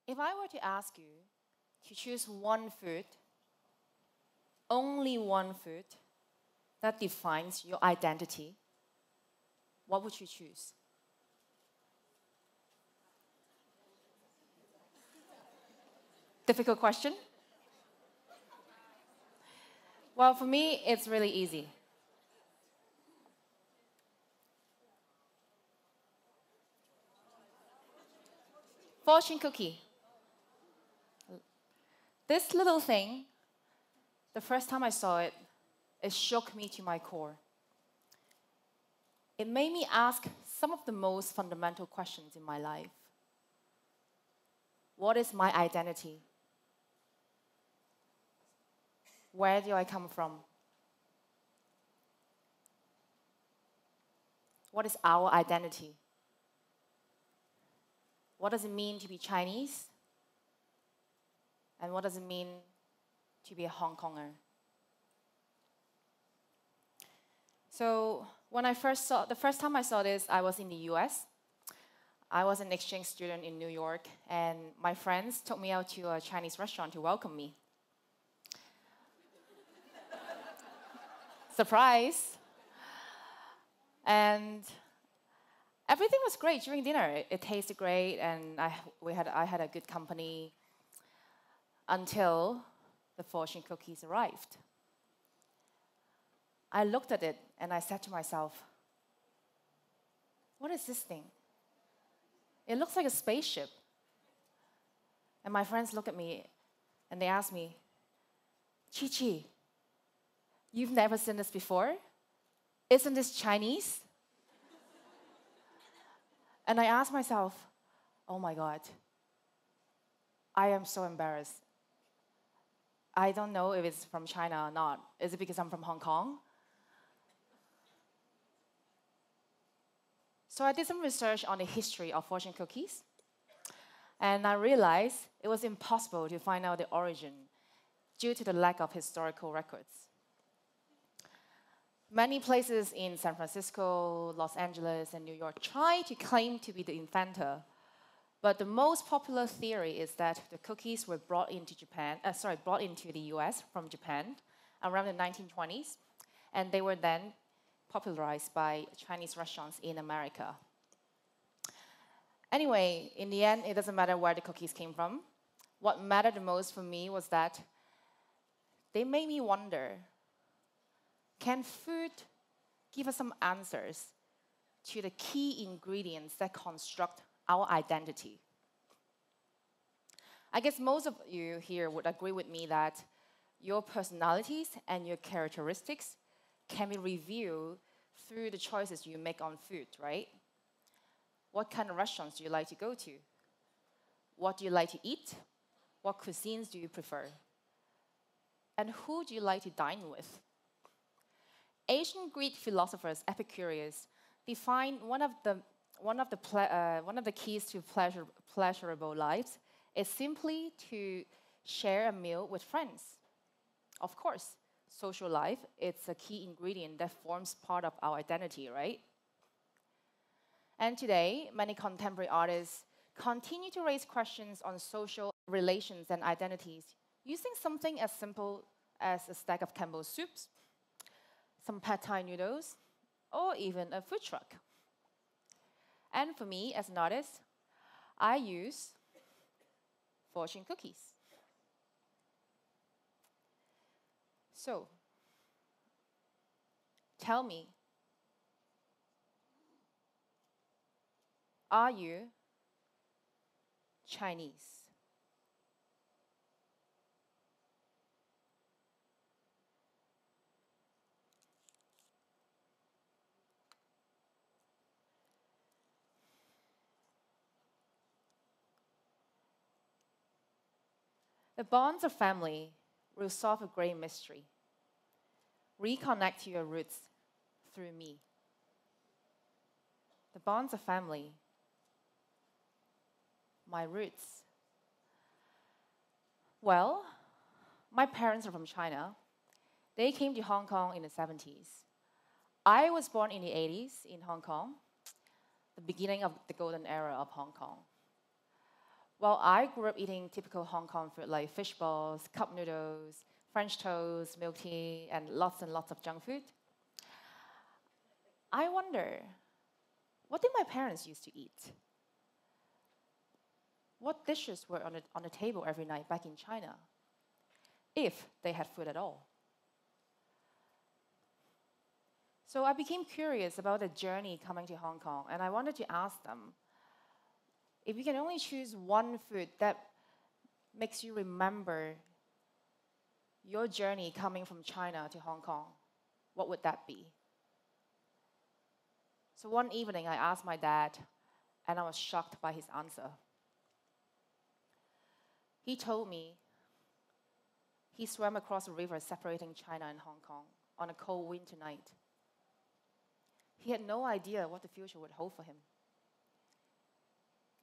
If I were to ask you to choose one food, only one food, that defines your identity, what would you choose? Difficult question? Well, for me, it's really easy. Fortune cookie. This little thing, the first time I saw it, it shook me to my core. It made me ask some of the most fundamental questions in my life. What is my identity? Where do I come from? What is our identity? What does it mean to be Chinese? And what does it mean to be a Hong Konger? So the first time I saw this, I was in the US. I was an exchange student in New York, and my friends took me out to a Chinese restaurant to welcome me. Surprise! And everything was great during dinner. It tasted great, and I had a good company until the fortune cookies arrived. I looked at it and I said to myself, what is this thing? It looks like a spaceship. And my friends look at me and they ask me, Chi Chi, you've never seen this before? Isn't this Chinese? And I asked myself, oh my God, I am so embarrassed. I don't know if it's from China or not. Is it because I'm from Hong Kong? So I did some research on the history of fortune cookies, and I realized it was impossible to find out the origin due to the lack of historical records. Many places in San Francisco, Los Angeles, and New York try to claim to be the inventor, but the most popular theory is that the cookies were brought into the US from Japan around the 1920s, and they were then popularized by Chinese restaurants in America. Anyway, in the end, it doesn't matter where the cookies came from. What mattered the most for me was that they made me wonder, can food give us some answers to the key ingredients that construct our identity? I guess most of you here would agree with me that your personalities and your characteristics can be revealed through the choices you make on food, right? What kind of restaurants do you like to go to? What do you like to eat? What cuisines do you prefer? And who do you like to dine with? Ancient Greek philosophers Epicurus defined one of the keys to pleasurable lives is simply to share a meal with friends. Of course, social life, it's a key ingredient that forms part of our identity, right? And today, many contemporary artists continue to raise questions on social relations and identities using something as simple as a stack of Campbell's soups, some pad thai noodles, or even a food truck. And for me, as an artist, I use fortune cookies. So, tell me, are you Chinese? The bonds of family will solve a great mystery. Reconnect to your roots through me. The bonds of family, my roots. Well, my parents are from China. They came to Hong Kong in the 70s. I was born in the 80s in Hong Kong, the beginning of the golden era of Hong Kong. Well, I grew up eating typical Hong Kong food like fish balls, cup noodles, French toast, milk tea, and lots of junk food. I wonder, what did my parents used to eat? What dishes were on the table every night back in China, if they had food at all? So I became curious about the journey coming to Hong Kong, and I wanted to ask them, if you can only choose one food that makes you remember your journey coming from China to Hong Kong, what would that be? So one evening, I asked my dad, and I was shocked by his answer. He told me he swam across a river separating China and Hong Kong on a cold winter night. He had no idea what the future would hold for him.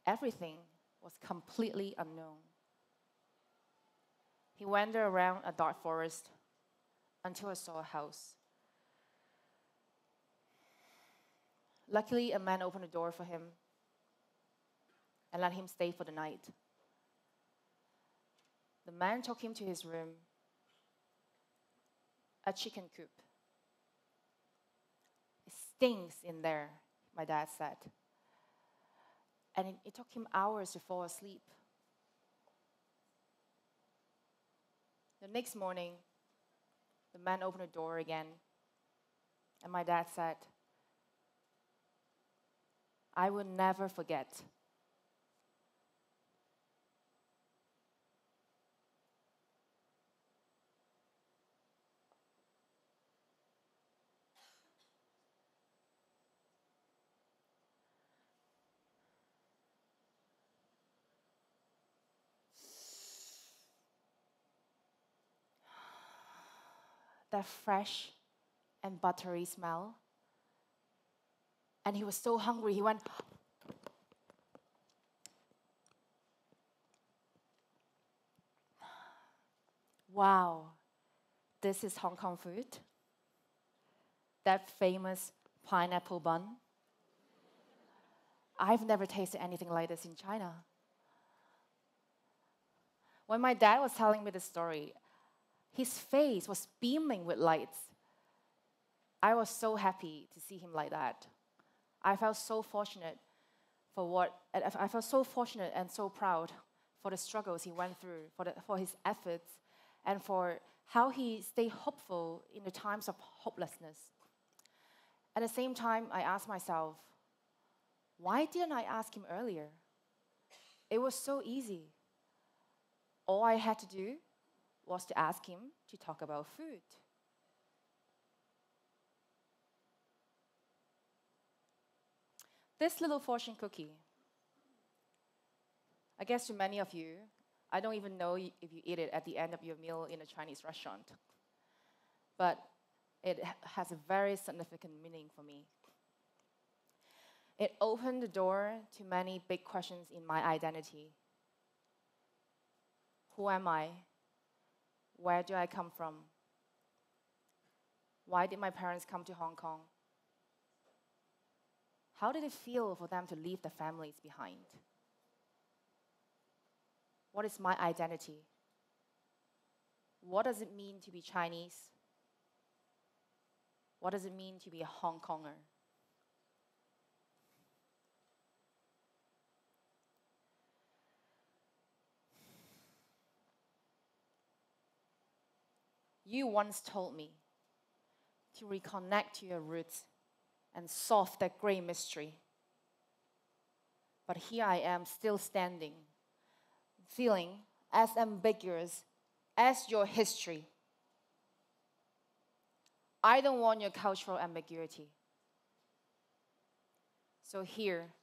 Everything was completely unknown. He wandered around a dark forest until I saw a house. Luckily, a man opened the door for him and let him stay for the night. The man took him to his room, a chicken coop. It stinks in there, my dad said. And it took him hours to fall asleep. The next morning, the man opened the door again, and my dad said, "I will never forget." That fresh and buttery smell. And he was so hungry, he went, "Wow, this is Hong Kong food? That famous pineapple bun? I've never tasted anything like this in China." When my dad was telling me the story, his face was beaming with lights. I was so happy to see him like that. I felt so fortunate I felt so fortunate and so proud for the struggles he went through, for his efforts, and for how he stayed hopeful in the times of hopelessness. At the same time, I asked myself, why didn't I ask him earlier? It was so easy. All I had to do was to ask him to talk about food. This little fortune cookie, I guess to many of you, I don't even know if you eat it at the end of your meal in a Chinese restaurant. But it has a very significant meaning for me. It opened the door to many big questions in my identity. Who am I? Where do I come from? Why did my parents come to Hong Kong? How did it feel for them to leave their families behind? What is my identity? What does it mean to be Chinese? What does it mean to be a Hong Konger? You once told me to reconnect to your roots and solve that great mystery. But here I am, still standing, feeling as ambiguous as your history. I don't want your cultural ambiguity. So here,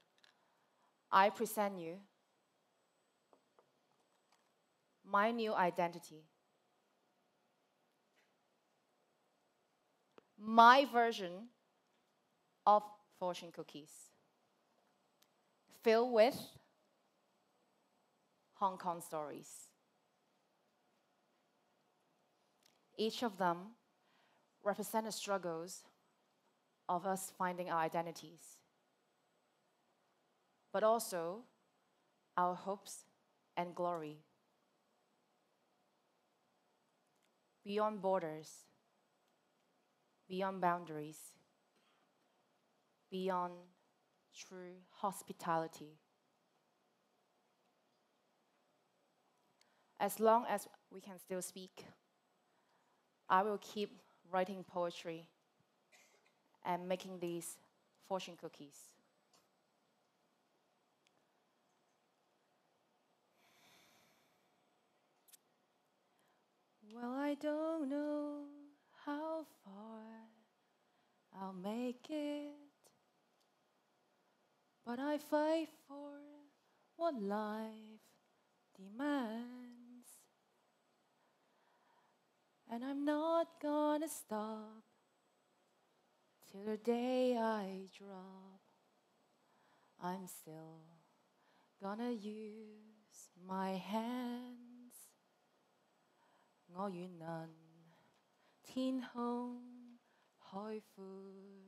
I present you my new identity. My version of fortune cookies, filled with Hong Kong stories. Each of them represent the struggles of us finding our identities, but also our hopes and glory. Beyond borders, beyond boundaries, beyond true hospitality. As long as we can still speak, I will keep writing poetry and making these fortune cookies. Well, I don't know how far I'll make it, but I fight for what life demands. And I'm not gonna stop till the day I drop. I'm still gonna use my hands. 我願能天空海闊。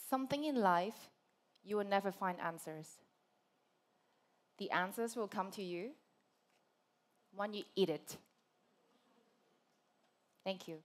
Something in life, you will never find answers. The answers will come to you when you eat it. Thank you.